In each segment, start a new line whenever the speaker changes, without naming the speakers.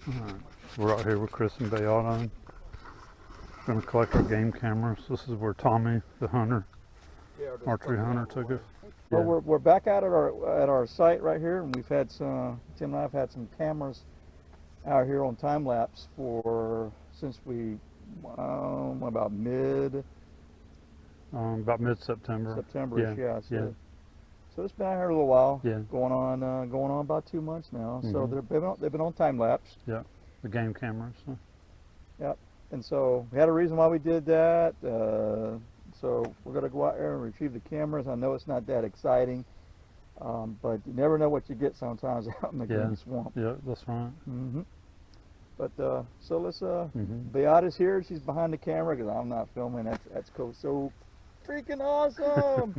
Alright, we're out here with Chris and Beate. Going to collect our game cameras. This is where Tommy, the hunter, archery hunter, took us.
Well, we're back out at our site right here, and we've had some. Tim and I have had some cameras out here on time lapse since we about
mid-September.
September-ish, yeah. So it's been out here a little while.
Yeah.
Going on about 2 months now. So they've been on time lapse.
Yeah, the game cameras.
Yep. And so we had a reason why we did that. So we're going to go out there and retrieve the cameras. I know it's not that exciting, but you never know what you get sometimes out in the green swamp.
Yeah, that's right.
But so let's. Beate is here. She's behind the camera because I'm not filming. That's cool. So freaking awesome.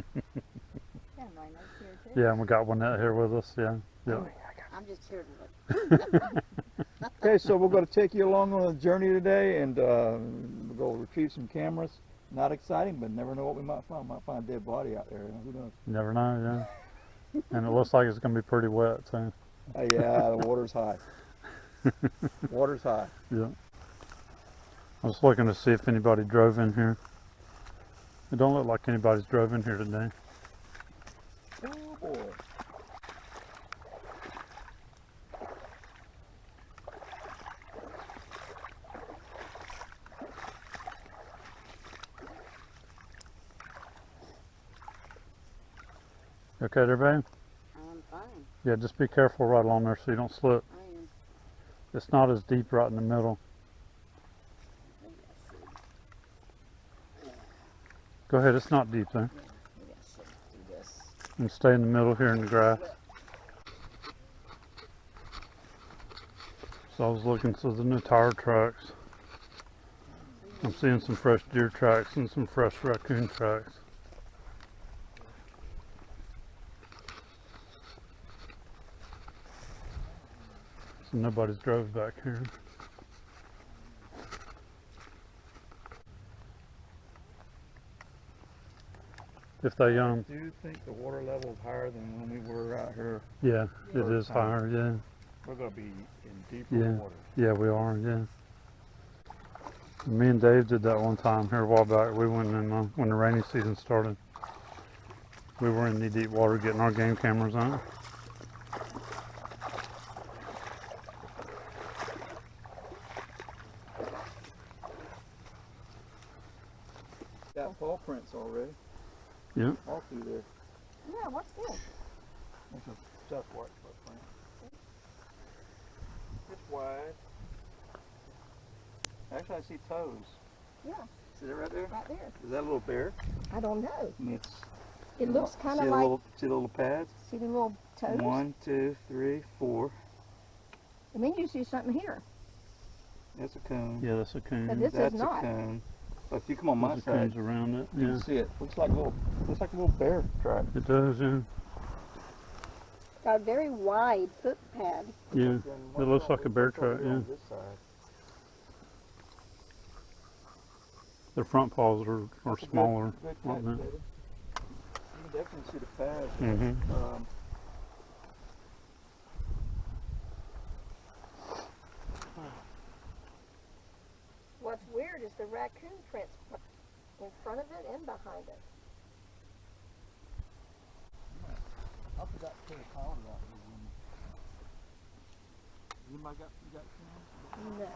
Yeah, and we got one out here with us. Yeah.
I'm just here to look.
Okay, so we're going to take you along on a journey today, and we'll go retrieve some cameras. Not exciting, but never know what we might find. Might find a dead body out there. Who knows?
Never know, yeah. And it looks like it's going to be pretty wet, too.
Yeah, the water's high. Water's high.
Yeah. I was looking to see if anybody drove in here. It don't look like anybody's drove in here today.
Oh boy.
You okay there, babe?
I'm fine.
Yeah, just be careful right along there so you don't slip.
I am.
It's not as deep right in the middle. Go ahead, it's not deep there. And stay in the middle here in the grass. So I was looking for the new tire tracks. I'm seeing some fresh deer tracks and some fresh raccoon tracks. So nobody's drove back here. If they
I do think the water level is higher than when we were out here.
yeah, it is higher, yeah.
We're going to be in deeper water.
Yeah, we are, yeah. Me and Dave did that one time here a while back. We went in when the rainy season started. We were in knee-deep water getting our game cameras on.
Got paw prints already.
Yeah.
All through there.
Yeah, what's this?
That's a Sasquatch footprint. It's wide. Actually, I see toes.
Yeah.
See that right there?
Right there.
Is that a little bear?
I don't know.
And
It looks kind of
see
like.
See the little pads?
See the little toes?
1, 2, 3, 4.
It means you see something here.
That's a cone.
Yeah, that's a coon.
But this
That's
is not.
a cone. But if you come on my
There's a
side,
coons around it.
you
Yeah,
can see it. Looks like a little bear track.
it does. Yeah,
Got a very wide foot pad.
yeah. It looks like a bear track. Yeah.
This side.
Their front paws are
That's a
smaller.
good
like
catch,
that.
baby. You can definitely see the pads.
Mm-hmm.
What's weird is the raccoon prints in front of it and behind it.
I forgot to put a collar out there. Anybody got some?
No.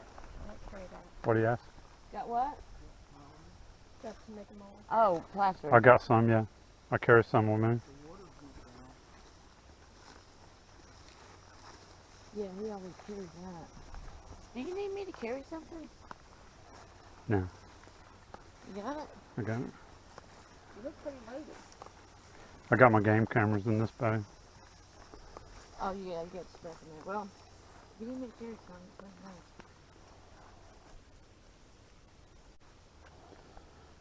Let's try that.
What do you ask?
Got what? Got to make them all. Oh, plaster.
I got some. Yeah, I carry some with me.
Yeah, he always carries that. Do you need me to carry something?
No,
You got it?
I got it.
You look pretty loaded.
I got my game cameras in this bag.
Oh, yeah, you got stuff in there. Well, you need me to carry something.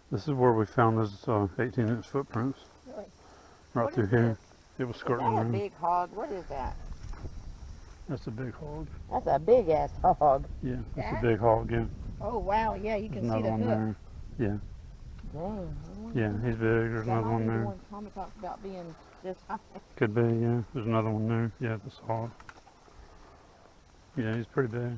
This is where we found those 18-inch footprints.
Really?
Right
What
through
is
here.
this?
It was
Is
skirting
that a
around.
big hog? What is that?
That's a big hog.
That's a big ass hog.
Yeah, that's
That?
a big hog. Yeah.
Oh wow, yeah, you
There's
can see
another
the
one
hook.
there. Yeah.
Dang.
Yeah, he's big. There's
That
another
might
one
be the
there.
one Tommy talked about being this high.
Could be, yeah. There's another one there. Yeah, this hog. Yeah, he's pretty big.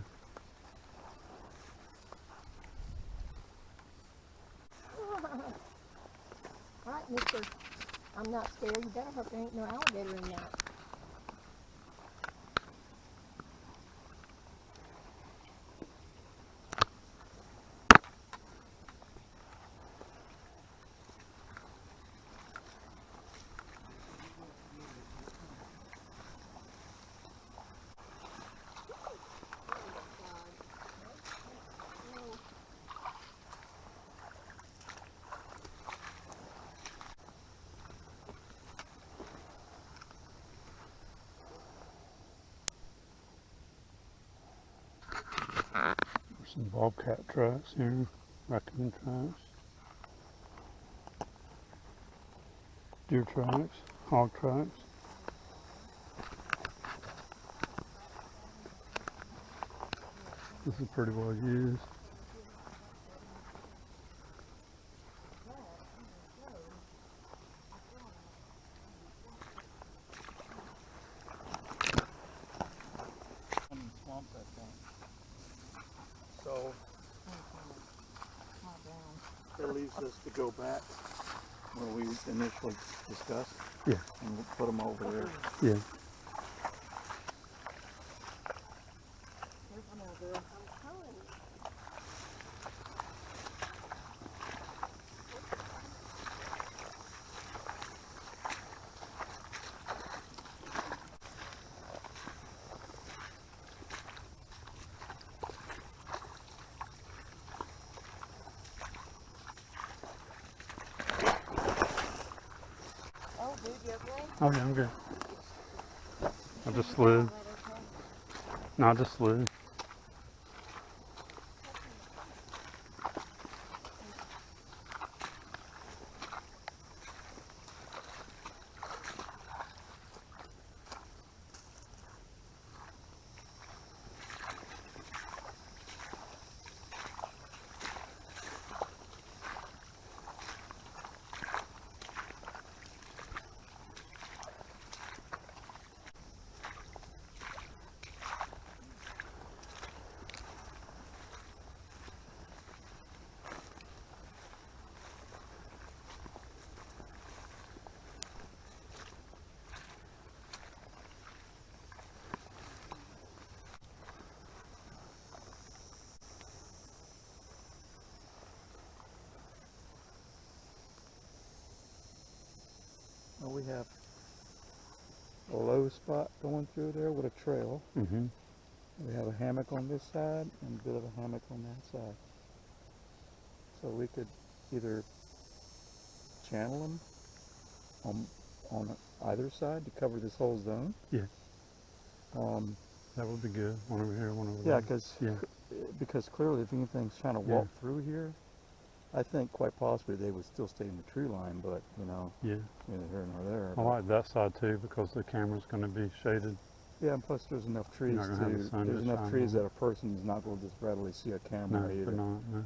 Mister, I'm not scared. You better hope there ain't no alligator in that.
There's some bobcat tracks here, raccoon tracks, deer tracks, hog tracks. This is pretty well used.
Swamps, I think. So it leaves us to go back where we initially discussed.
Yeah.
And we'll put them over there.
Yeah.
Oh, dude, you okay?
Oh yeah, I'm good. I just slid. No, I just slid.
Well, we have a low spot going through there with a trail.
Mm-hmm.
We have a hammock on this side and a bit of a hammock on that side. So we could either channel them on either side to cover this whole zone.
Yeah. That would be good. One over here, one over
Yeah,
there.
because clearly if anything's trying to walk through here, I think quite possibly they would still stay in the tree line, but you know,
Yeah.
neither here nor there.
I like that side too because the camera's going to be shaded.
Yeah, and plus there's enough trees
not gonna have the sun
there's
to
enough
shine
trees
on
that a person is not going to just readily see a camera
No,
either.
they're not. No.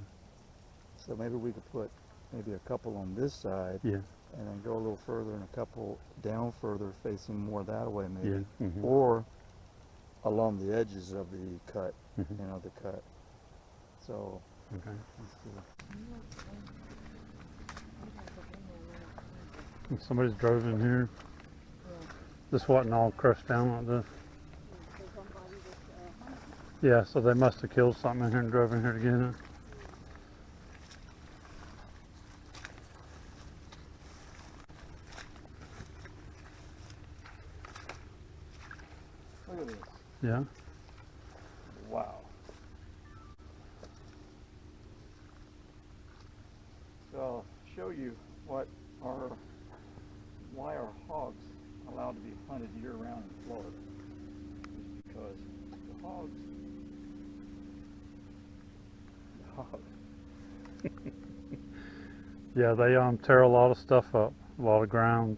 So maybe we could put maybe a couple on this side,
Yeah.
and then go a little further and a couple down further facing more that way maybe.
Yeah. Mm-hmm.
Or along the edges of the cut,
Mhm.
you know, the cut. So
Okay.
let's see.
And somebody's drove in here. This wasn't all crushed down like this. Yeah, so they must have killed something in here and drove in here to get it.
Look at this.
Yeah.
Wow. So I'll show you why are hogs allowed to be hunted year-round in Florida. It's because the hogs.
Yeah, they tear a lot of stuff up, a lot of ground.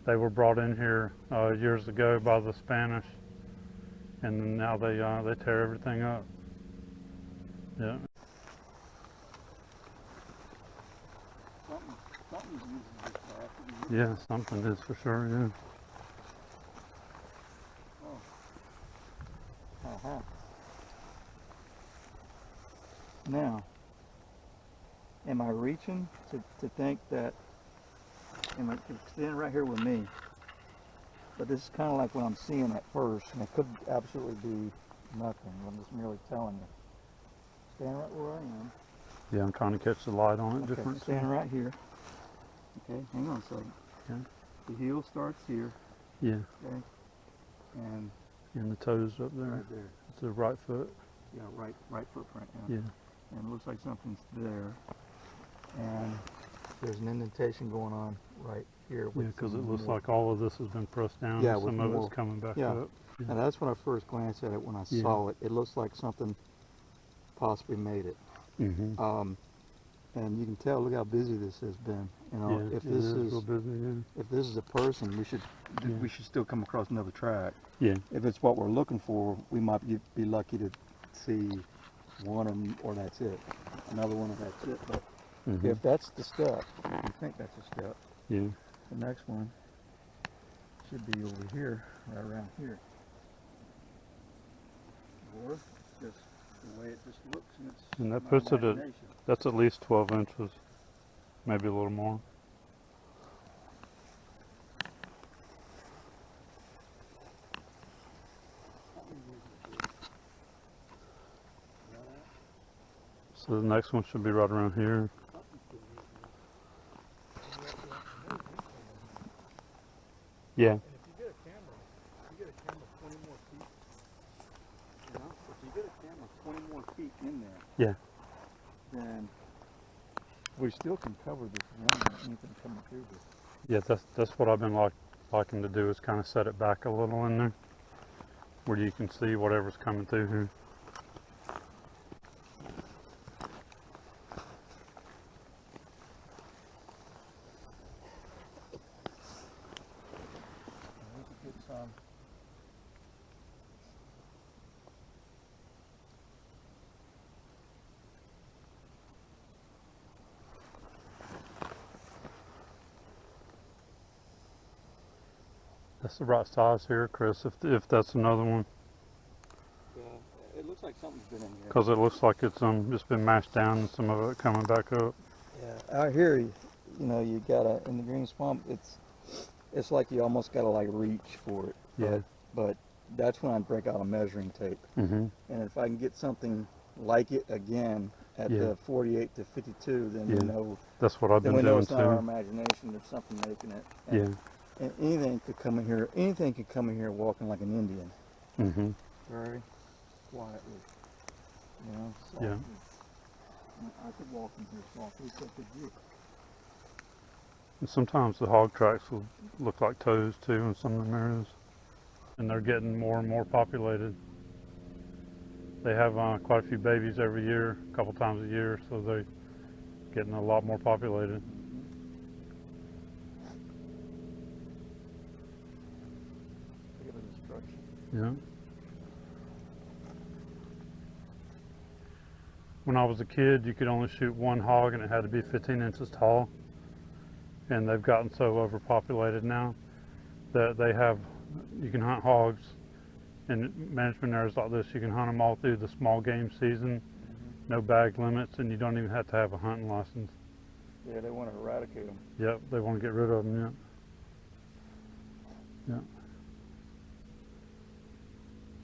They were brought in here years ago by the Spanish, and then now they tear everything up. Yeah.
Something's using this stuff.
Yeah, something is for sure. Yeah.
Uh-huh. Now, am I reaching to think that and it could stand right here with me. But this is kind of like what I'm seeing at first, and it could absolutely be nothing. I'm just merely telling you. Stand right where I am.
Yeah, I'm trying to catch the light on it
Okay,
different.
stand right here. Okay, hang on a second.
Okay.
The heel starts here.
Yeah.
Okay. And
And the toes up there.
right there.
It's the right foot.
Yeah, right footprint.
Yeah.
And it looks like something's there. And there's an indentation going on right here.
Yeah, because it looks
more.
like all of this has been pressed down.
Yeah,
and
with
some of
more.
it's coming back
Yeah.
up. Yeah.
And that's when I first glanced at it. When I
Yeah.
saw it, it looks like something possibly made it.
Mm-hmm.
And you can tell. Look how busy this has been. You know,
Yeah,
if
it
this
is
is
real busy. Yeah.
if this is a person,
Yeah.
we should still come across another track.
Yeah.
If it's what we're looking for, we might be lucky to see one or that's it. Another one or that's it. But
Mhm.
if that's the step, you think that's a step,
Yeah.
the next one should be over here, right around here. Or just the way it just looks, and it's
And that
my
puts it at,
imagination.
that's at least 12 inches, maybe a little more. So the next one should be right around here. Yeah.
And if you get a camera 20 more feet, you know, if you get a camera 20 more feet in there,
Yeah.
then we still can cover this ground and anything coming through this.
Yeah, that's what I've been liking to do is kind of set it back a little in there, where you can see whatever's coming through here.
And we could get some.
That's the right size here, Chris, if that's another one,
It looks like something's been in here.
because it looks like it's just been mashed down and some of it coming back up.
Yeah, out here, you know, you gotta, in the green swamp, it's like you almost gotta like reach for it.
Yeah.
But that's when I break out a measuring tape.
Mm-hmm.
And if I can get something like it again at
Yeah.
the 48 to 52, then
Yeah.
we know,
That's what I've
then
been
we know
doing
it's not our
too.
imagination, there's something making it.
Yeah.
And anything could come in here walking like an Indian,
Mm-hmm.
very quietly, you know,
Yeah.
softly. And I could walk in here softly, so could you.
And sometimes the hog tracks will look like toes too in some of the areas, and they're getting more and more populated. They have quite a few babies every year, a couple times a year, so they're getting a lot more populated.
Look at the destruction.
Yeah. When I was a kid, you could only shoot one hog and it had to be 15 inches tall. And they've gotten so overpopulated now that you can hunt hogs in management areas like this. You can hunt them all through the small game season, no bag limits, and you don't even have to have a hunting license.
Yeah, they want to eradicate them.
Yep, they want to get rid of them, yeah. Yeah.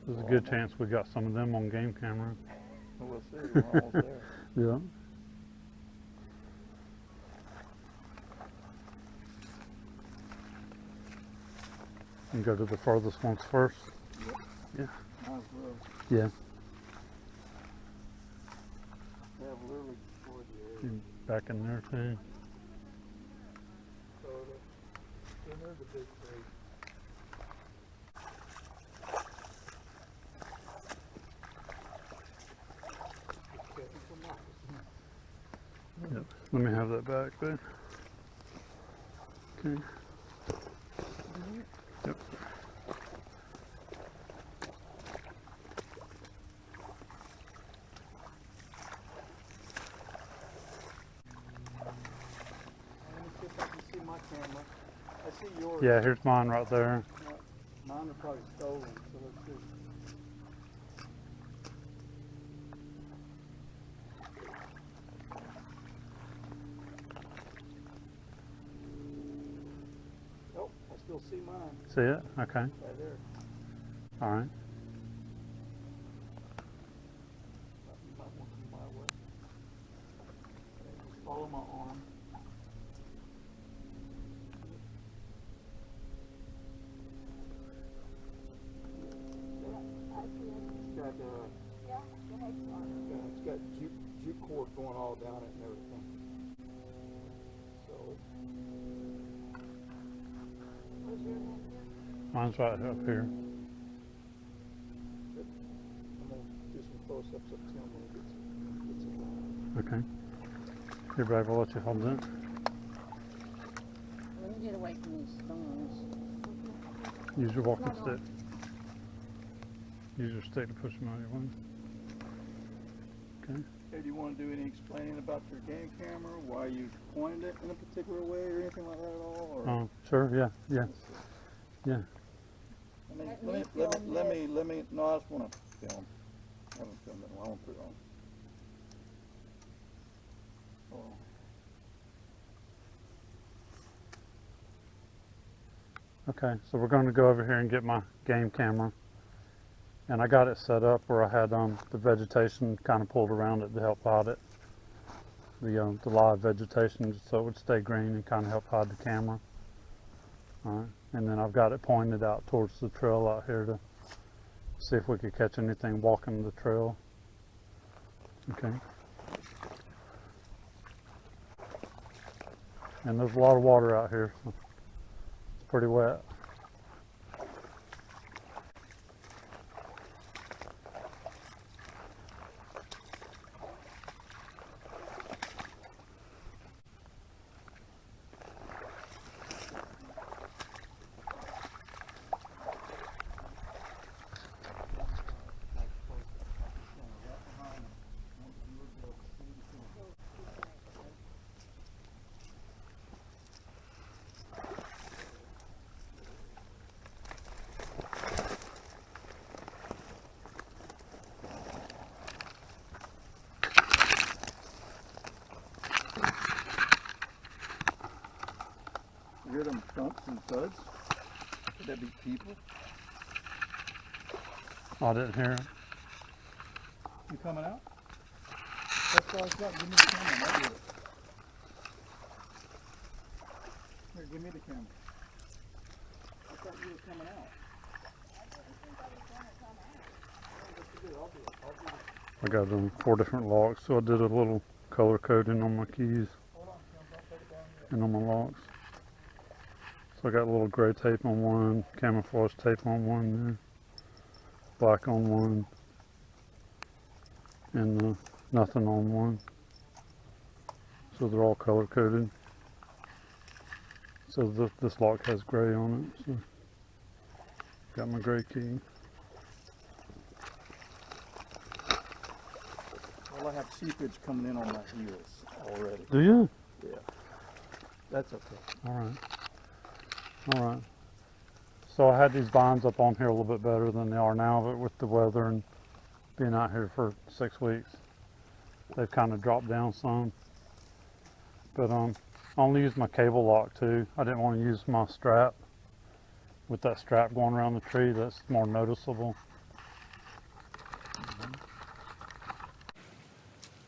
There's a good chance we got some of them on game camera.
We'll see, we're almost there.
Yeah. And go to the furthest ones first.
Might as well.
Yeah.
They have literally destroyed the area.
And back in there too.
So then there's a big tree.
Yep. Let me have that back there. Okay. Yep.
Let me see if I can see my camera. I see yours.
Yeah, here's mine right there.
Mine are probably stolen, so let's see. see mine.
See it? Okay.
Right there.
All right.
You might want to come my way. Okay, just follow my arm.
I see it.
It's got
Yeah, the heck's on it.
yeah, it's got jute cord going all down it and everything. So
Where's your net here?
Mine's right up here.
I'm gonna do some close-ups of Tim when he gets it.
Okay. Here, babe, I'll let you hold it.
Let me get away from these stones.
Use your walking
Not on.
stick. Use your stick to push them out of your way. Okay.
Hey, do you want to do any explaining about your game camera? Why you pointed it in a particular way or anything like that at all? Or
Sure. Yeah. Yeah. Yeah.
Let me, no, I just want to film. I haven't filmed it in a while. I want to put it on. Oh.
Okay. So we're going to go over here and get my game camera. And I got it set up where I had the vegetation kind of pulled around it to help hide it. The live vegetation, so it would stay green and kind of help hide the camera. All right. And then I've got it pointed out towards the trail out here to see if we could catch anything walking the trail. Okay. And there's a lot of water out here, so it's pretty wet.
You hear them thumps and thuds? Could that be people?
I didn't hear it.
You coming out? That's all I've got. Give me the camera. I'll do it. Here, give me the camera. I thought you were coming out.
I got 4 different locks, so I did a little color coding on my keys and on my locks. So I got a little gray tape on one, camouflage tape on one there, black on one, and nothing on one. So they're all color coded. So this lock has gray on it. So got my gray key.
Well, I have seepage coming in on my heels already.
Do you?
Yeah. That's okay.
All right. All right. So I had these vines up on here a little bit better than they are now, but with the weather and being out here for 6 weeks, they've kind of dropped down some. But I only used my cable lock too. I didn't want to use my strap. With that strap going around the tree, that's more noticeable.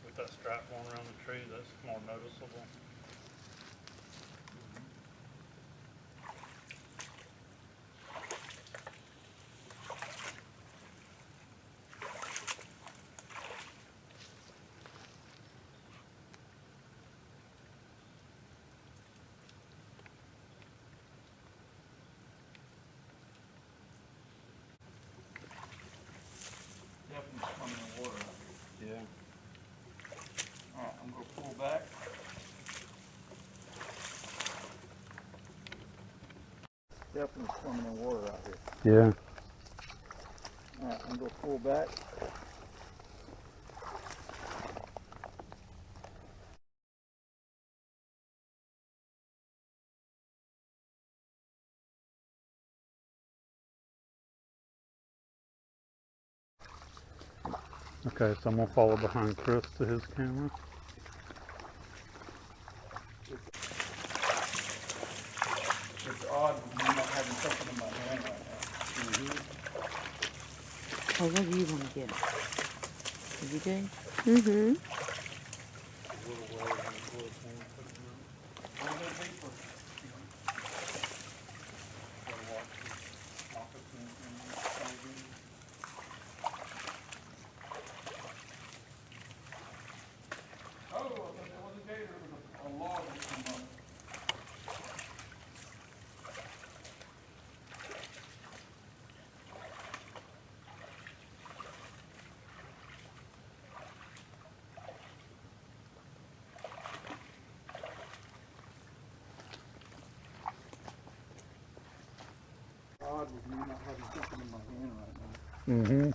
With that strap going around the tree, that's more noticeable.
Definitely swimming in water out here.
Yeah.
Alright, I'm going to pull back. Definitely swimming in water out here.
Yeah.
Alright, I'm going to pull back.
Okay, so I'm gonna follow behind Chris to his camera.
It's odd when you're not having
Oh, what do you want to get? Did you do?
Mm-hmm.
Odd with me not having something in my hand right now.
Mm-hmm.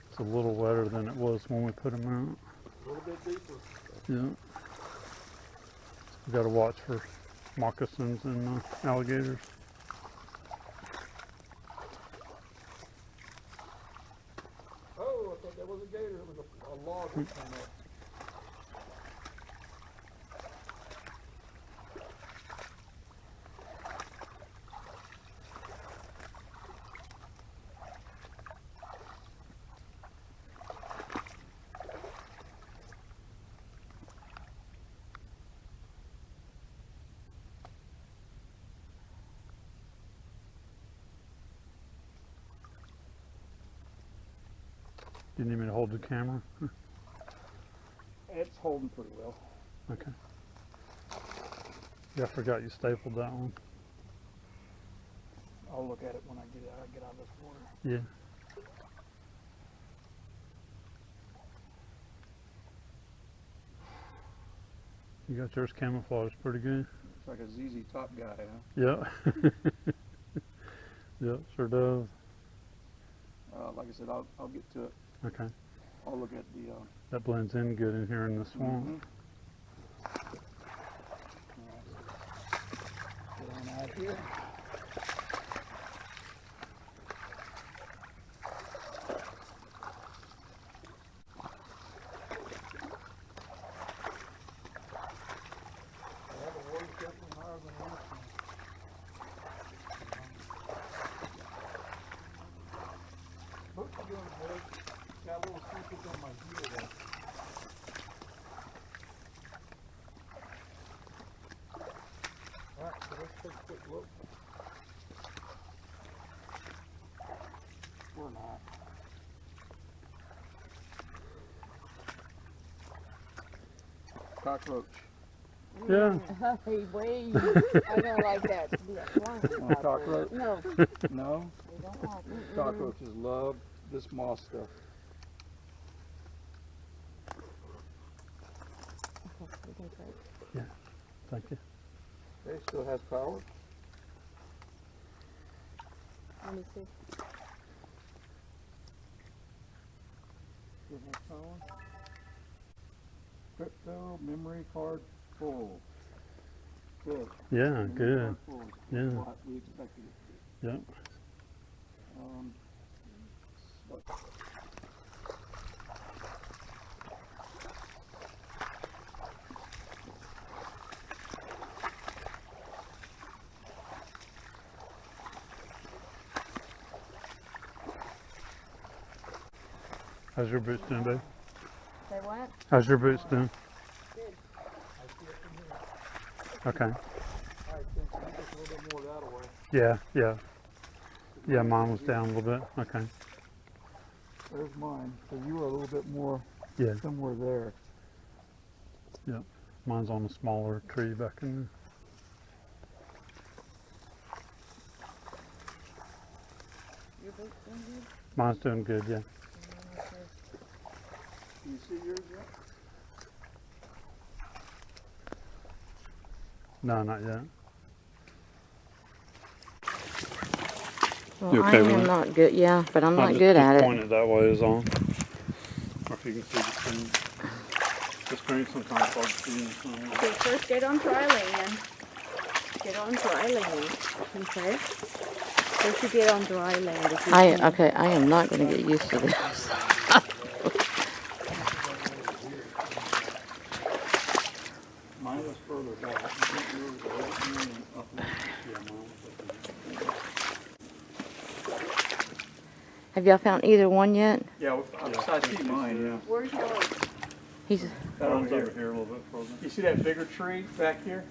It's a little wetter than it was when we put them out.
A little bit deeper.
Yeah. We got to watch for moccasins and alligators.
Oh, I thought that was a gator. It was a log that came up.
You need me to hold the camera?
It's holding pretty well.
Okay. Yeah, I forgot you stapled that one.
I'll look at it when I get out of this water.
Yeah. You got yours camouflaged pretty good.
It's like a ZZ Top guy, huh?
Yeah. Yep, sure does.
Like I said, I'll get to it.
Okay.
I'll look at the.
That blends in good in here in the swamp.
Mhm. Get on out of here. Got a little seepage on my heel there. Alright, so let's take a quick look. We're not. Cockroach.
Yeah.
Hey, wait. I don't like that.
Cockroach?
No,
No?
we don't like it.
Cockroaches love this moss stuff.
Thank you.
They still has power.
Let me see.
Still has power. Crypto memory card full. Good.
Yeah,
Memory
good.
card full.
Yeah.
What we expected it to be.
Yep.
What?
How's your boots doing, babe?
Say what?
How's your boots doing? Okay.
Alright, then so you take a little bit more of that away.
Yeah, yeah. Yeah, mine was down a little bit. Okay.
There's mine. So you were a little bit more
Yeah.
somewhere there.
Yep. Mine's on a smaller tree back in there.
Your boat's doing good?
Mine's doing good, yeah.
Do you see yours yet?
No, not yet.
Well,
You
I
okay
am
with it?
not good, yeah, but I'm
I'll
not
just-
good at
just
it.
point it that way is all. Or if you can see the screen. The screen sometimes hard to see.
Okay, first get on dry land. Get on dry land, okay? First you get on dry land if you can.
Okay, I am not going to get used to this.
Mine was further back. I think yours was right in and up.
Have y'all found either one yet?
Yeah, I see mine, yeah.
Where's yours?
He's
That over
Mine's
here.
over here a little bit further.
You see that bigger tree back here?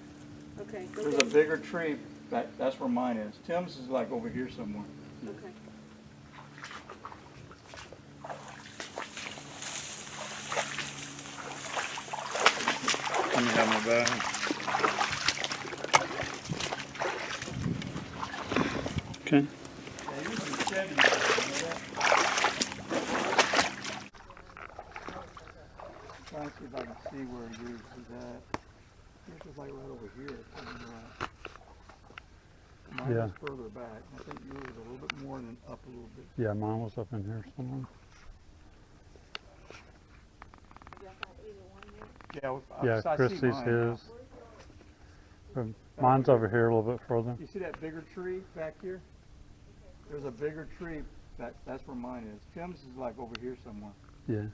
Okay, go
There's a
ahead.
bigger tree, that's where mine is. Tim's is like over here somewhere.
Okay.
Let me have my bag. Okay.
Yeah, he was in Chevy, you know that? Trying to see if I can see where yours is at. Yours is like right over here. Mine
Yeah.
is further back. I think yours is a little bit more than up a little bit.
Yeah, mine was up in here somewhere.
Yeah,
Yeah,
I
Chris
see
sees
mine,
his. Mine's over here a little bit further.
You see that bigger tree back here? There's a bigger tree, that's where mine is. Tim's is like over here somewhere.
Yeah.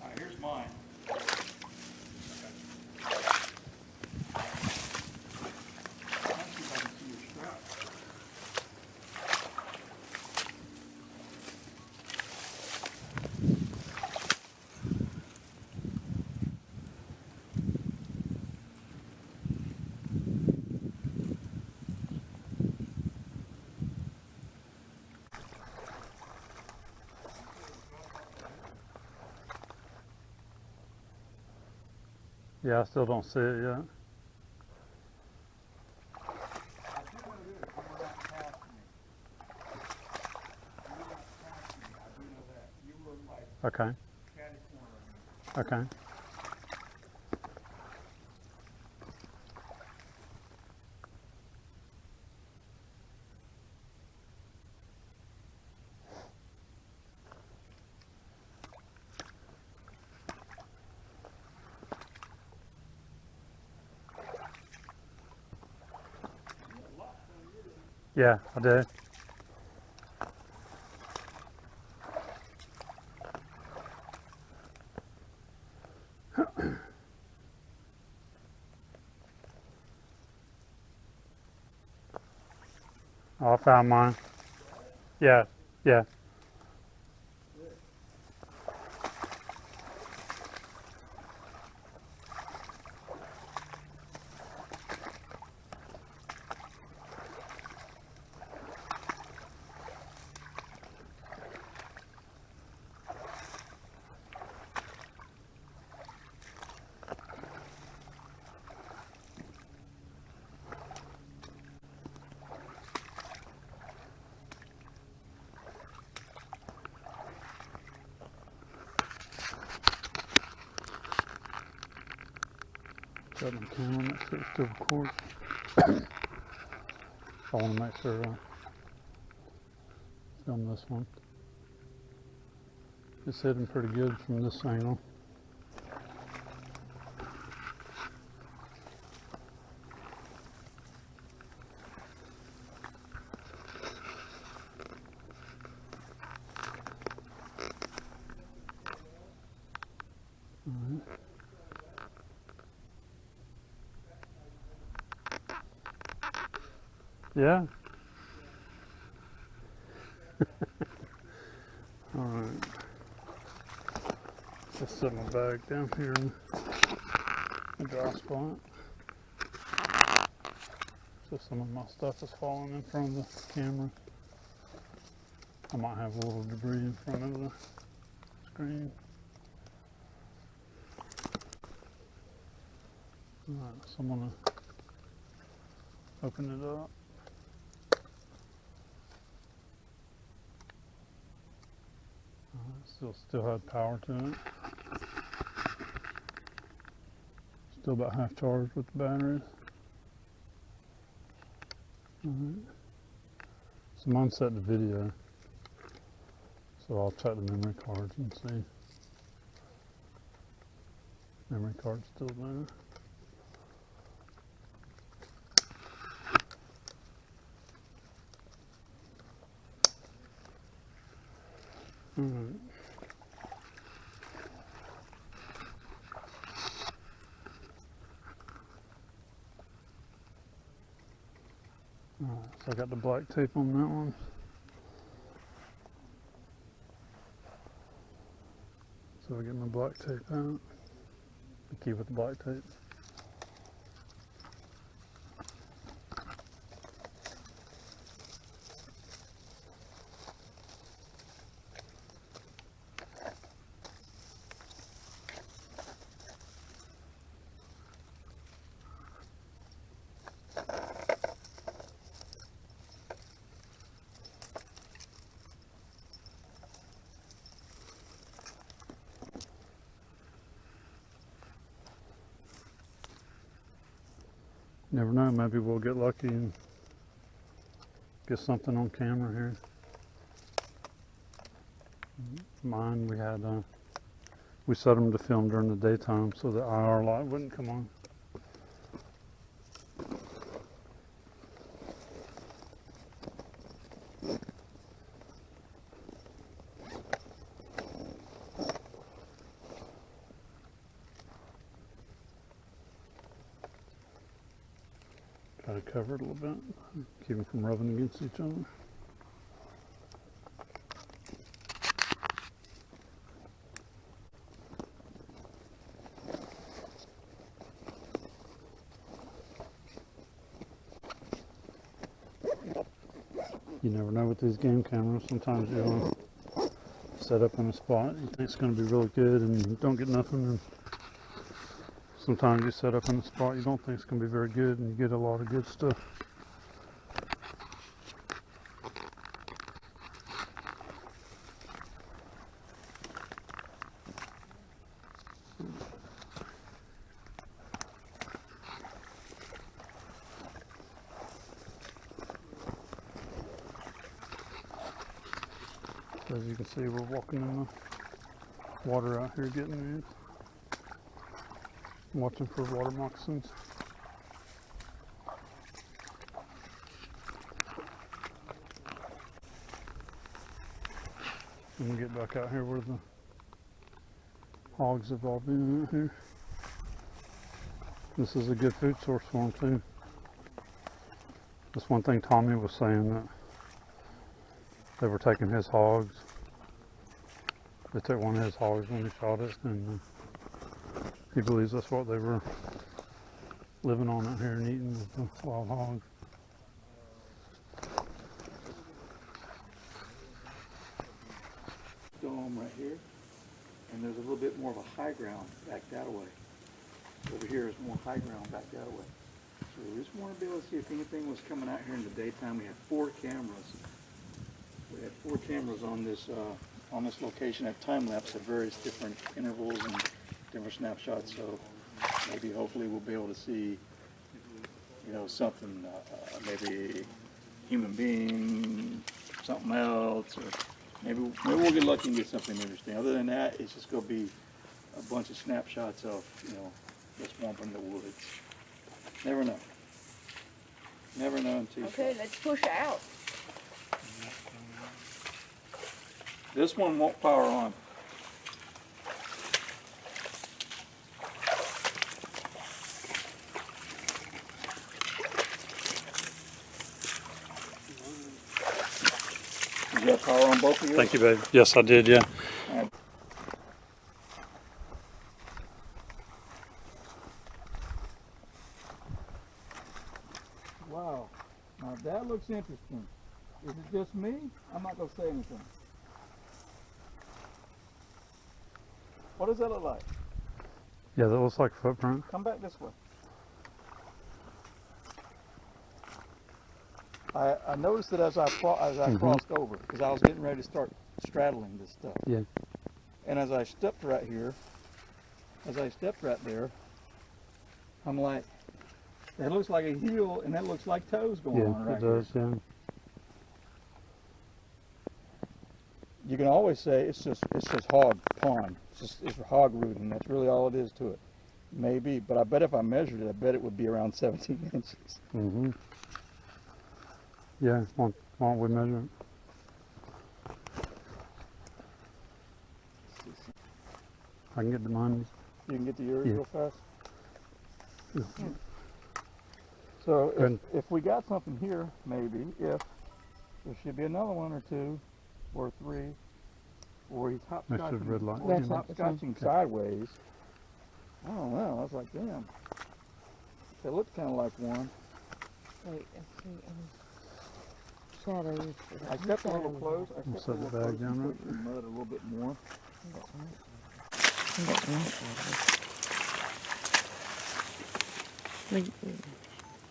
Alright, here's mine. Let's see if I can see your strap.
Yeah, I still don't see it yet.
I do know this, you were not past me. You were not past me, I do know that. You were like
Okay.
catty corner of me.
Okay. Yeah, I did. Oh, I found mine. Yeah, yeah. Got my camera, make sure it's still recording. I want to make sure I film this one. It's hidden pretty good from this angle. Yeah. All right. Just set my bag down here in the dry spot. So some of my stuff is falling in front of the camera. I might have a little debris in front of the screen. All right, so I'm gonna open it up. Still had power to it. Still about half charged with the batteries. Alright. So mine's set to video. So I'll check the memory cards and see. Memory card's still there. Alright. Alright, so I got the black tape on that one. So I get my black tape out. The key with the black tape. Never know, maybe we'll get lucky and get something on camera here. Mine, we set them to film during the daytime so the IR light wouldn't come on. Try to cover it a little bit, keep them from rubbing against each other. You never know with these game cameras. Sometimes you'll set up in a spot you think it's going to be really good and you don't get nothing. And sometimes you set up in a spot you don't think it's going to be very good and you get a lot of good stuff. As you can see, we're walking in the water out here getting in. Watching for water moccasins. And we get back out here where the hogs have all been out here. This is a good food source for them too. That's one thing Tommy was saying, that they were taking his hogs. They took one of his hogs when he shot it, and he believes that's what they were living on out here and eating, with the wild hogs.
Dome right here, and there's a little bit more of a high ground back that way. Over here is more high ground back that way. So we just want to be able to see if anything was coming out here in the daytime. We had 4 cameras. We had 4 cameras on this location at time lapse at various different intervals and different snapshots. So maybe hopefully we'll be able to see, you know, something, maybe human being, something else, or maybe we'll get lucky and get something interesting. Other than that, it's just going to be a bunch of snapshots of, you know, the swamp and the woods. Never know. Never know until you
Okay,
try.
let's push out.
This one won't power on. Did you have power on both of yours?
Thank you, babe. Yes, I did, yeah.
Wow. Now that looks interesting. Is it just me? I'm not going to say anything. What does that look like?
Yeah, that looks like a footprint.
Come back this way. I noticed it as I crossed over, because I was getting ready to start straddling this stuff.
Yeah.
And as I stepped right here, I'm like, that looks like a heel and that looks like toes going on
Yeah,
right
it does,
here.
yeah.
you can always say it's just hog pond. It's hog rooting. That's really all it is to it. Maybe, but I bet if I measured it, I bet it would be around 17 inches.
Mm-hmm. Yeah, why don't we measure it? I can get to mine.
You can get to yours
Yeah.
real fast.
Yeah.
So
Good.
if we got something here, maybe if there should be another one or two or three, or he's
Next to the red light.
or he's
That's not the same.
hopscotching sideways. I don't know. I was like, damn. It looked kind of like one.
Wait, let's see. Shadows.
I stepped a little close. I
We'll
stepped a
set the
little
bag
close and
down,
pushed the mud a little bit more.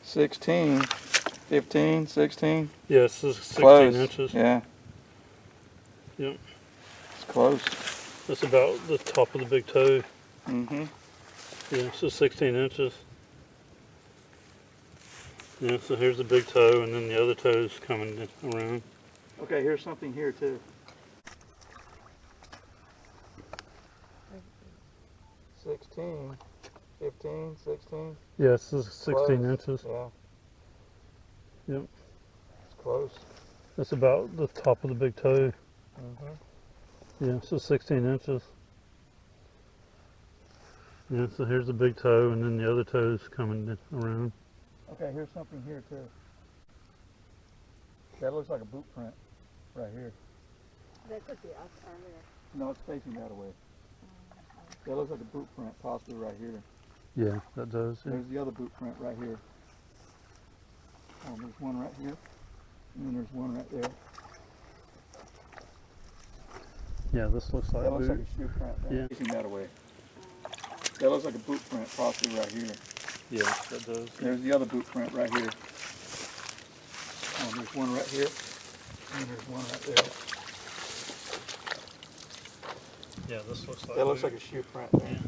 16, 15, 16.
Yeah, this is 16
Close.
inches.
Yeah.
Yep.
It's close.
That's about the top of the big toe.
Mm-hmm.
Yeah, so 16 inches. Yeah, so here's the big toe, and then the other toe's coming around.
Okay, here's something here too. 16, 15, 16.
Yeah, this is 16
Close.
inches.
Yeah.
Yep.
It's close.
That's about the top of the big toe.
Mm-hmm.
Yeah, so 16 inches. Yeah, so here's the big toe, and then the other toe's coming around.
Okay, here's something here too. That looks like a boot print right here.
That could be us earlier.
No, it's facing that way. That looks like a boot print, possibly right here.
Yeah, that does. Yeah.
There's the other boot print right here. Oh, there's one right here. And then there's one right there.
Yeah, this looks like
That looks like
boot.
a shoe print.
Yeah.
Facing that way. That looks like a boot print, possibly right here.
Yeah, that does.
There's the other boot print right here. Oh, there's one right here. And there's one right there.
Yeah, this looks like
That looks
boot.
like a shoe print there.
Yeah.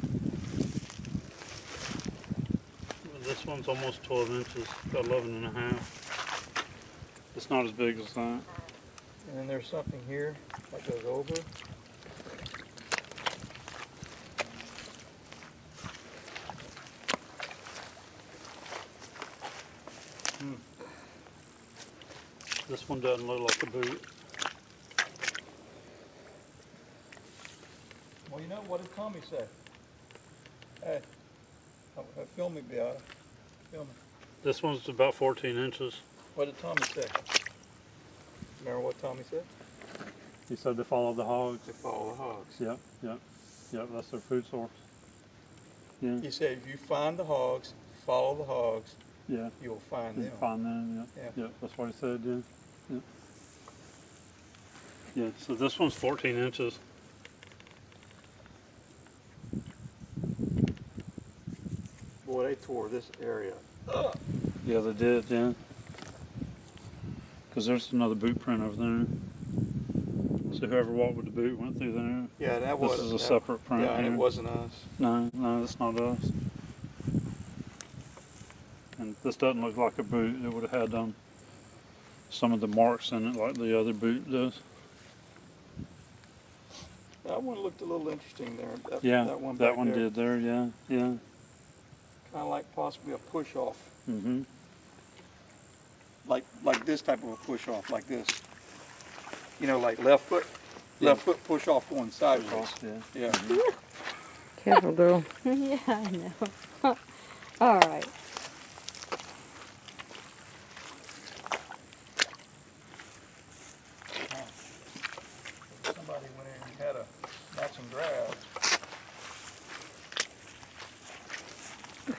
This one's almost 12 inches, about 11 and a half. It's not as big as that.
And then there's something here that goes over.
This one doesn't look like a boot.
Well, you know, what did Tommy say? Hey, film me, Beate. Film me.
This one's about 14 inches.
What did Tommy say? Remember what Tommy said?
He said to follow the hogs.
To follow the hogs.
Yep, yep, yep, that's their food source. Yeah,
He said if you find the hogs, follow the hogs,
yeah.
you'll find
You
them.
can find them, yeah.
Yeah.
Yep, that's what he said, yeah. Yep. Yeah, so this one's 14 inches.
Boy, they tore this area up.
Yeah, they did, yeah. Because there's another boot print over there. So whoever walked with the boot went through there.
Yeah, that
This
was
is a separate print
Yeah, and
here.
it wasn't us.
No, no, that's not us. And this doesn't look like a boot. It would have had some of the marks in it like the other boot does.
That one looked a little interesting there.
Yeah,
that one.
that one did there, yeah, yeah.
Kind of like possibly a push off,
Mm-hmm.
like this type of a push off, like this. You know, like left foot push off going sideways.
Yeah.
Yeah.
Careful, girl.
Yeah, I know. All right.
Somebody went in and had a matching grab. Can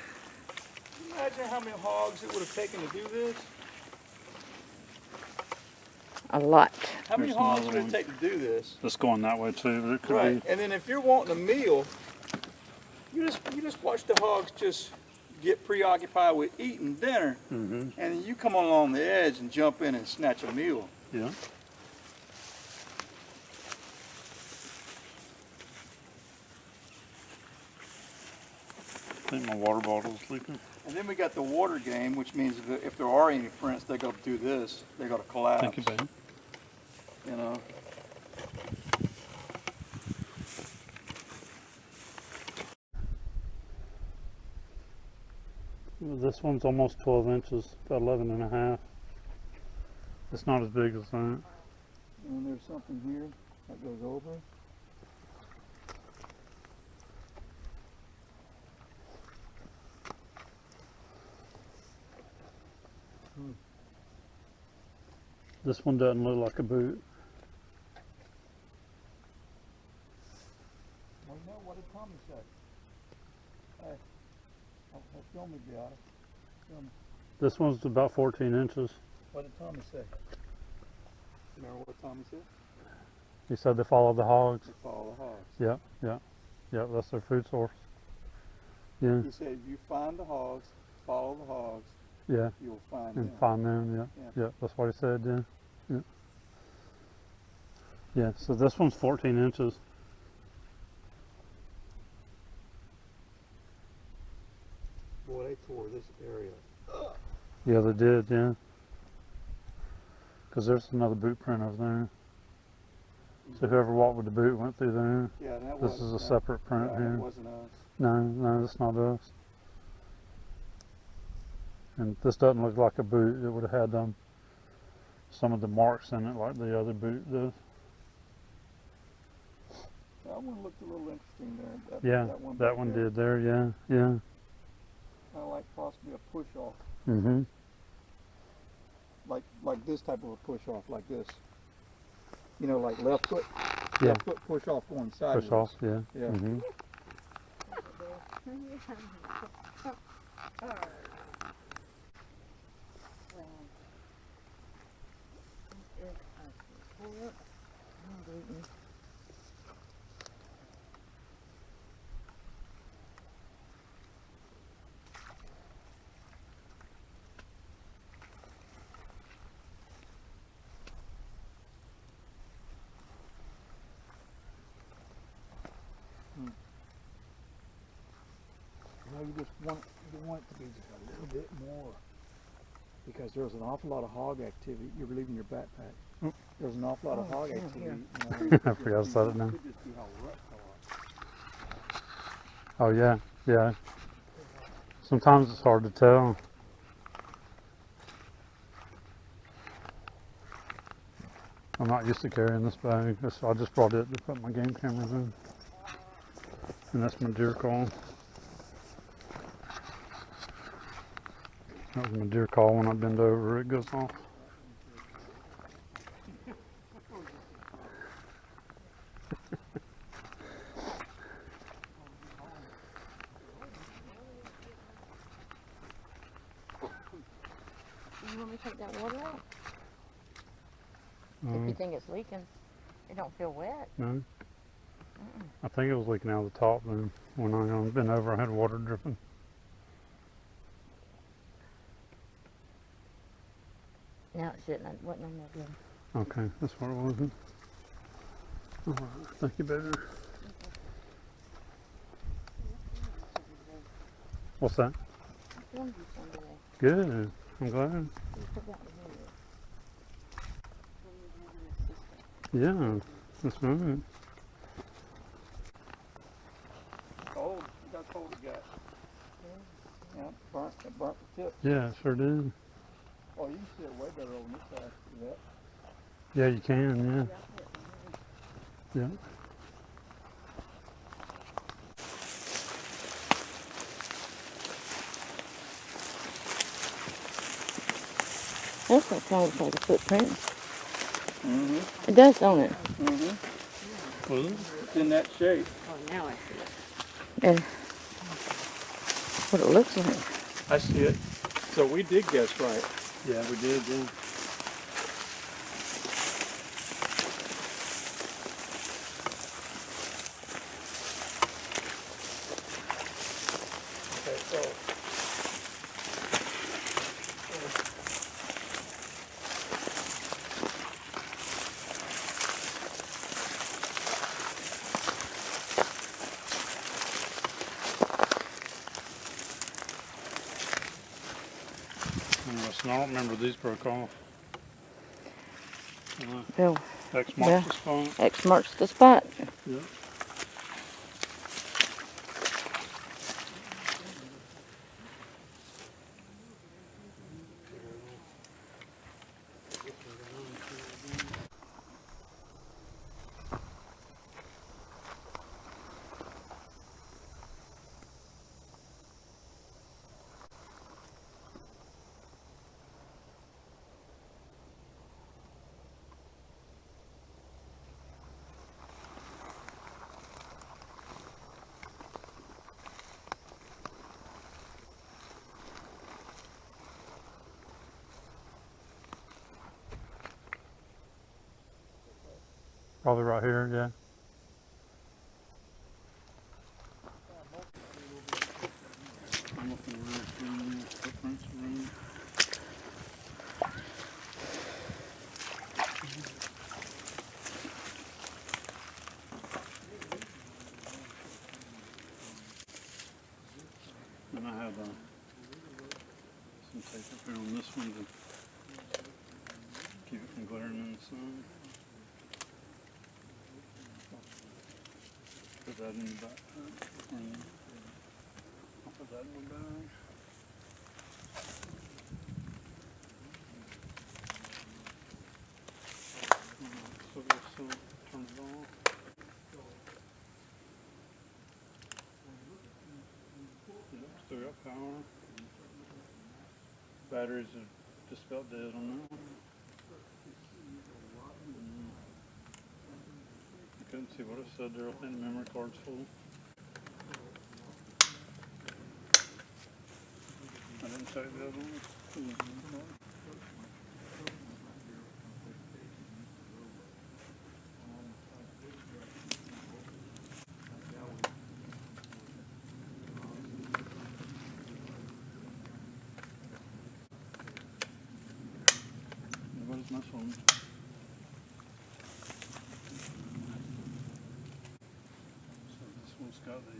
you imagine how many hogs it would have taken to do this?
A lot.
How many
Here's
hogs
another
would it take to do this?
It's going that way too, but it could
Right.
be.
And then if you're wanting a meal, you just watch the hogs just get preoccupied with eating dinner,
Mm-hmm.
and then you come along the edge and jump in and snatch a meal.
Yeah. I think my water bottle's leaking.
And then we got the water game, which means if there are any prints, they got to do this. They got to collapse.
Thank you, babe.
You know.
This one's almost 12 inches, about 11 and a half. It's not as big as that.
And there's something here that goes over.
This one doesn't look like a boot.
Well, no, what did Tommy say? Hey, show me, Beate. Show me.
This one's about 14 inches.
What did Tommy say? Remember what Tommy said?
He said they follow the hogs.
To follow the hogs.
Yeah, that's their food source. Yeah,
He said, you find the hogs, follow the hogs,
yeah,
you'll find
and
them.
find them, yeah, that's what he said, yeah. Yeah, so this one's 14 inches.
Boy, they tore this area.
Yeah, they did, yeah. Because there's another boot print over there. So whoever walked with the boot went through there.
Yeah, that
This is a separate print
That
here.
wasn't us.
No, that's not us. And this doesn't look like a boot. It would have had some of the marks in it like the other boot does.
That one looked a little interesting there.
Yeah,
back
that one
there.
did there, yeah.
Kind of like possibly a push off.
Mm-hmm.
Like this type of a push off, like this. You know, like left foot.
Yeah.
Left foot push off going sideways.
Push off, yeah.
Yeah.
Mm-hmm.
You know, you want it to be just a little bit more, because there's an awful lot of hog activity. You're leaving your backpack.
Mm.
There's an awful lot of hog
yeah,
activity.
here.
You know,
I forgot to set it down.
could just be how ruts are.
Oh, yeah. Sometimes it's hard to tell. I'm not used to carrying this bag. I just brought it to put my game cameras in. And that's my deer call. That was my deer call. When I bend over, it goes off.
You want me to take that water out? If
Um,
you think it's leaking, it don't feel wet.
no. I think it was leaking out of the top then. When I bent over, I had water dripping.
Now it's sitting, it wasn't on there good.
Okay, that's what it was. Then. All right, thank you, baby. What's that?
Filmed you some today.
Good. I'm glad.
You forgot to do it.
Yeah, that's right.
Cold. You got cold you got. Yeah, burnt the tip.
Yeah, it sure did.
Oh, you can see it way better on this side. See that?
Yeah, you can, yeah. Yeah.
That's what sounds like a footprint.
Mm-hmm.
It does, don't it?
Mm-hmm.
Was it?
It's in that shape.
Oh, now I see it.
And what it looks like.
I see it. So we did guess right.
Yeah, we did, yeah.
Okay, so.
So I don't remember these broke off.
Bill,
X marks the spot.
X marks the spot.
Yeah. Probably right here, yeah. I'm looking around footprints around. And I have some tape up here on this one to keep it from glaring in the sun. Put that in the backpack. I'll put that in my bag. So we'll still turn it off. Yep, still got power. Batteries are just about dead on that one. I couldn't see what it said there. I think the memory card's full. I didn't check the other one. What is this one? So this one's got the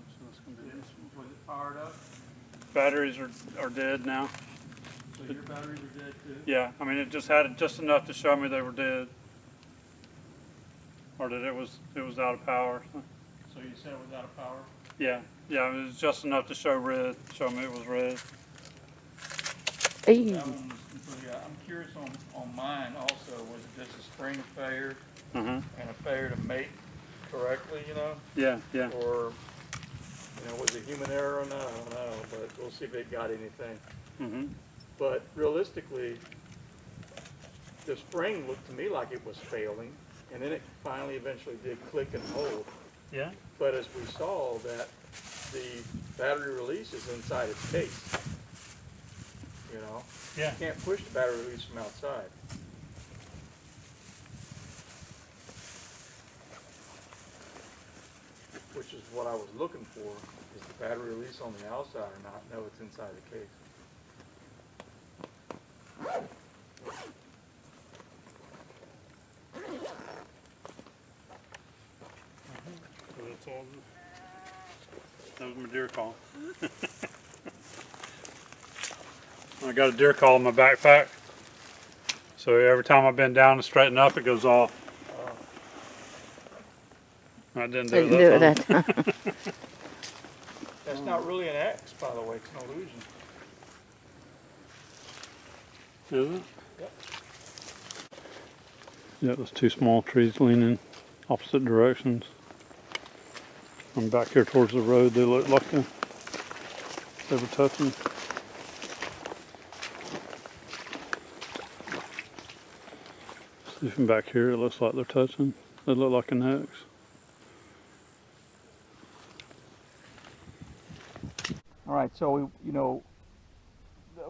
so that's gonna be this one.
Was it powered up?
Batteries are dead now.
So your batteries are dead too?
Yeah, I mean it just had just enough to show me they were dead. Or that it was out of power.
So you said it was out of power?
Yeah, it was just enough to show me it was red.
Hey.
That one was completely out. I'm curious on mine also, was it just a spring failure and a failure to mate correctly, you know?
Yeah.
Or, you know, was it human error or not? I don't know, but we'll see if it got anything. But realistically, the spring looked to me like it was failing, and then it finally eventually did click and hold.
Yeah.
But as we saw, that the battery release is inside its case. You know?
Yeah.
You can't push the battery release from outside. Which is what I was looking for, is the battery release on the outside or not? No, it's inside the case.
So that's all. That was my deer call. I got a deer call in my backpack. So every time I bend down and straighten up, it goes off. I didn't do it that time.
That's not really an X, by the way. It's an illusion.
Is it?
Yep.
Yeah, there's two small trees leaning opposite directions. I'm back here towards the road. They look like they were touching. See from back here, it looks like they're touching. They look like an X.
All right, so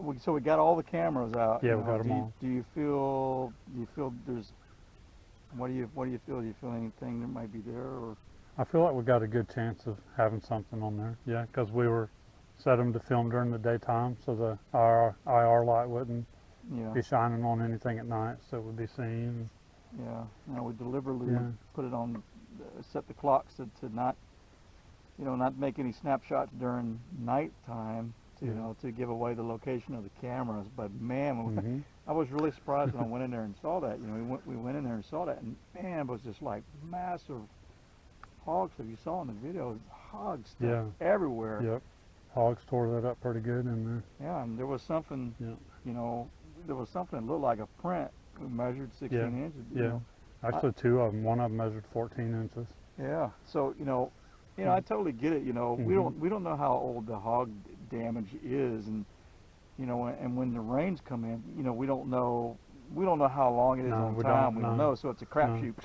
we got all the cameras out.
Yeah,
you
we
know.
got them all.
Do you feel there's? What do you feel? Do you feel anything that might be there, or?
I feel like we got a good chance of having something on there. Yeah, because we were set them to film during the daytime, so the IR light wouldn't be shining on anything at night, so it would be seen.
Yeah. No, we deliberately put it on, set the clocks to not, not make any snapshots during nighttime. To give away the location of the cameras. But man, I was really surprised when I went in there and saw that. We went in there and saw that, and man, it was just like massive hogs. If you saw in the video, hogs everywhere.
Yep. Hogs tore that up pretty good in there.
Yeah, and there was something. There was something that looked like a print. We measured 16 inches.
Yeah. Actually, two of them. One of them measured 14 inches.
Yeah. So I totally get it. We don't know how old the hog damage is, and and when the rains come in, we don't know how long it is on time. We don't know, so it's a crapshoot.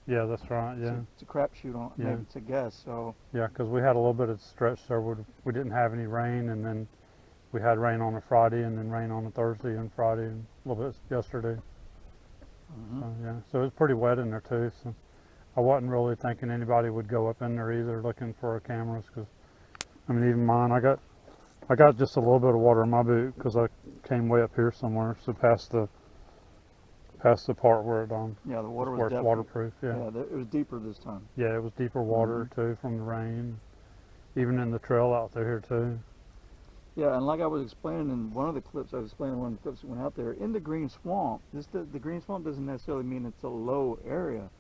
Yeah, that's right. Yeah,
it's a crapshoot on maybe it's a guess. So
yeah, because we had a little bit of stretch there where we didn't have any rain, and then we had rain on a Friday, and then rain on a Thursday and Friday, and a little bit yesterday. So, yeah, so it was pretty wet in there too. So I wasn't really thinking anybody would go up in there either looking for cameras, because I mean, even mine, I got just a little bit of water in my boot because I came way up here somewhere, so past the part where it
Yeah, the water
where
was
it's
definitely,
waterproof. Yeah,
it was deeper this time.
yeah, it was deeper water too from the rain, even in the trail out there here too.
Yeah, and like I was explaining in one of the clips, one of the clips that went out there, in the green swamp, the green swamp doesn't necessarily mean it's a low area.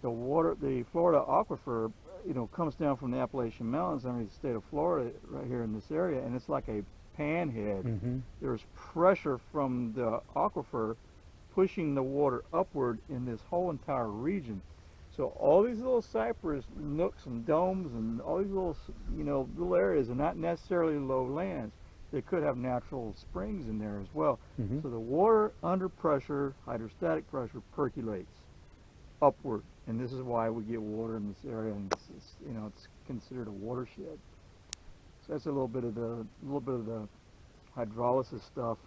The Florida aquifer, you know, comes down from the Appalachian Mountains underneath the state of Florida right here in this area, and it's like a panhead.
Mm-hmm.
There's pressure from the aquifer pushing the water upward in this whole entire region. So all these little cypress nooks and domes and all these little, you know, little areas are not necessarily low lands. They could have natural springs in there as well.
Mm-hmm.
So the water under pressure, hydrostatic pressure, percolates upward, and this is why we get water in this area, and it's you know, it's considered a watershed. So that's a little bit of the hydrolysis stuff,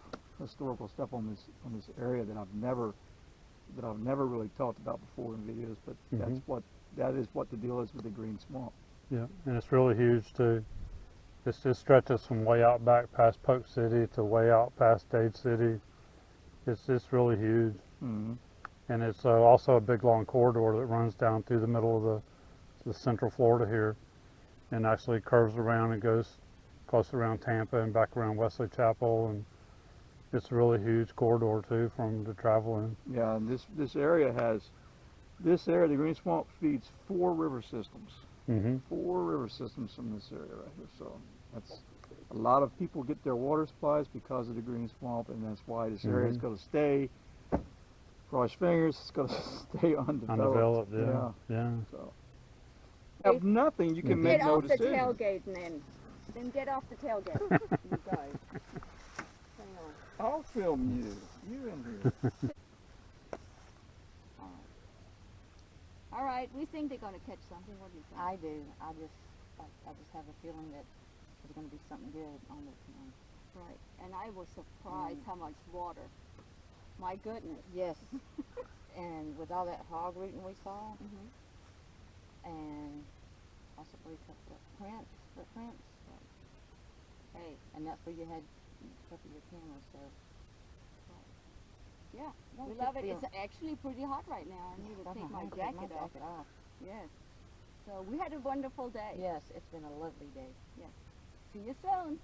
historical stuff on this area that I've never really talked about before in videos, but that is what the deal is with the green swamp.
Yeah, and it's really huge too. It stretches from way out back past Polk City to way out past Dade City. It's really huge.
Mm-hmm.
And it's also a big long corridor that runs down through the middle of the central Florida here, and actually curves around and goes close around Tampa and back around Wesley Chapel, and it's a really huge corridor too from to travel in.
Yeah, and this area, the green swamp feeds 4 river systems.
Mm-hmm.
4 river systems from this area right here. So that's a lot of people get their water supplies because of the green swamp, and that's why this area is going to stay. Cross fingers, it's going to stay undeveloped.
Yeah.
So have nothing, you can make
Get
no
off the
decision.
tailgate then get off the tailgate, you guys. Hang on.
I'll film you. You in here.
All right, we think they're going to catch something. What do you think?
I do. I just have a feeling that there's going to be something good on it.
Right, and I was surprised how much water. My goodness.
Yes. And with all that hog rooting we saw, and possibly a couple of footprints.
Hey,
And that's where you had a couple of your cameras, so.
yeah,
No,
we
it's
love
just
it. It's actually pretty hot right now. I need to take my jacket off. Yes. So we had a wonderful day.
Yes, it's been a lovely day.
See you soon.